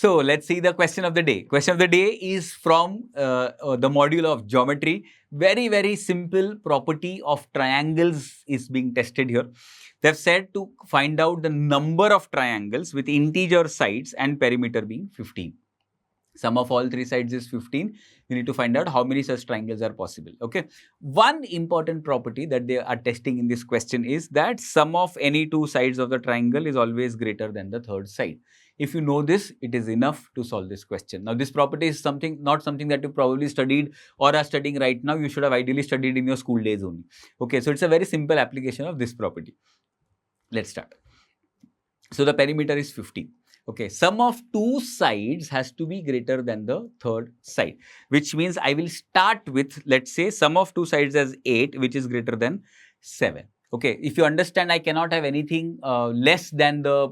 So let's see the question of the day. Question of the day is from the module of geometry. Very, very simple property of triangles is being tested here. They've said to find out the number of triangles with integer sides and perimeter being 15. Sum of all three sides is 15. You need to find out how many such triangles are possible. Okay. One important property that they are testing in this question is that sum of any two sides of the triangle is always greater than the third side. If you know this, it is enough to solve this question. Now, this property is not something that you probably studied or are studying right now. You should have ideally studied in your school days only. Okay. So, it's a very simple application of this property. Let's start. So, the perimeter is 15. Okay, sum of two sides has to be greater than the third side, which means I will start with, let's say, sum of two sides as 8, which is greater than 7. Okay, if you understand, I cannot have anything less than the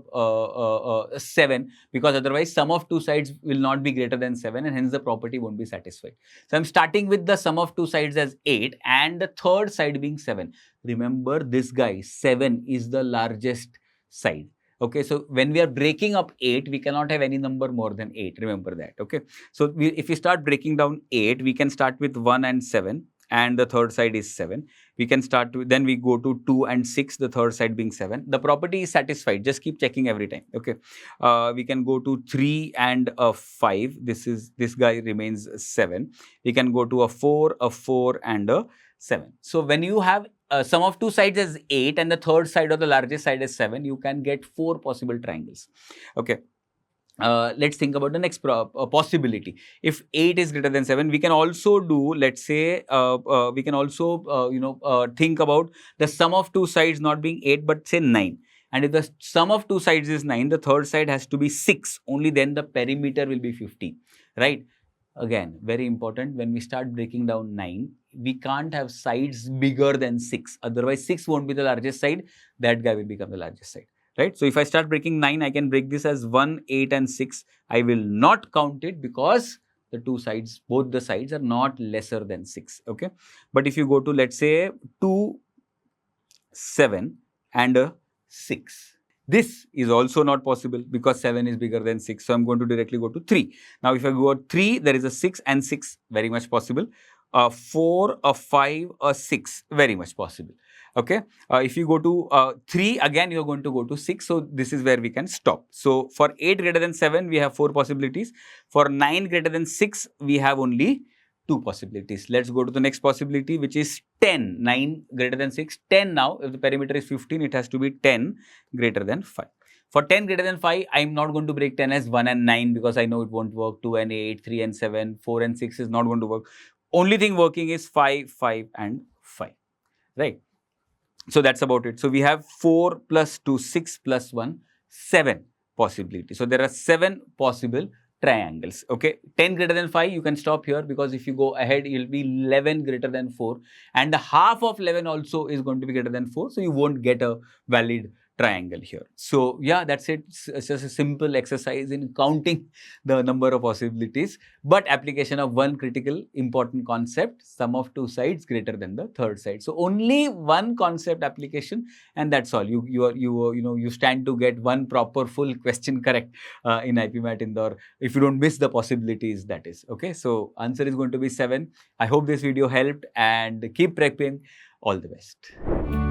7, because otherwise sum of two sides will not be greater than 7 and hence the property won't be satisfied. So, I'm starting with the sum of two sides as 8 and the third side being 7. Remember this guy, 7 is the largest side. Okay, so when we are breaking up 8, we cannot have any number more than 8. Remember that. Okay, so if we start breaking down 8, we can start with 1 and 7, and the third side is 7. We can start to, then we go to 2 and 6, the third side being 7. The property is satisfied. Just keep checking every time. Okay, we can go to 3 and a 5. This guy remains 7. We can go to a 4 and a 7. So when you have sum of two sides as 8 and the third side or the largest side is 7, you can get 4 possible triangles. Okay. Let's think about the next possibility. If 8 is greater than 7, we can also do, let's say, we can also, think about the sum of two sides not being 8, but say 9. And if the sum of two sides is 9, the third side has to be 6. Only then the perimeter will be 50, right? Again, very important, when we start breaking down 9, we can't have sides bigger than 6. Otherwise, 6 won't be the largest side. That guy will become the largest side, right? So, if I start breaking 9, I can break this as 1, 8 and 6. I will not count it because the two sides, both the sides are not lesser than 6, okay? But if you go to, let's say, 2, 7 and a 6. This is also not possible because 7 is bigger than 6. So, I'm going to directly go to 3. Now, if I go to 3, there is a 6 and 6, very much possible. 4, a 5, a 6, very much possible. Okay. If you go to 3, again, you are going to go to 6. So, this is where we can stop. So, for 8 greater than 7, we have 4 possibilities. For 9 greater than 6, we have only 2 possibilities. Let's go to the next possibility, which is 10. 9 greater than 6, 10 now. If the perimeter is 15, it has to be 10 greater than 5. For 10 greater than 5, I am not going to break 10 as 1 and 9 because I know it won't work. 2 and 8, 3 and 7, 4 and 6 is not going to work. Only thing working is 5, 5 and 5, right? So, that's about it. So, we have 4 plus 2, 6 plus 1, 7 possibilities. So, there are 7 possible triangles. Okay, 10 greater than 5, you can stop here because if you go ahead, it will be 11 greater than 4 and the half of 11 also is going to be greater than 4. So, you won't get a valid triangle here. So, yeah, that's it. It's just a simple exercise in counting the number of possibilities, but application of one critical important concept, sum of two sides greater than the third side. So, only one concept application and that's all. You stand to get one proper full question correct in IPMAT Indore if you don't miss the possibilities, that is. Okay, so answer is going to be 7. I hope this video helped and keep prepping. All the best.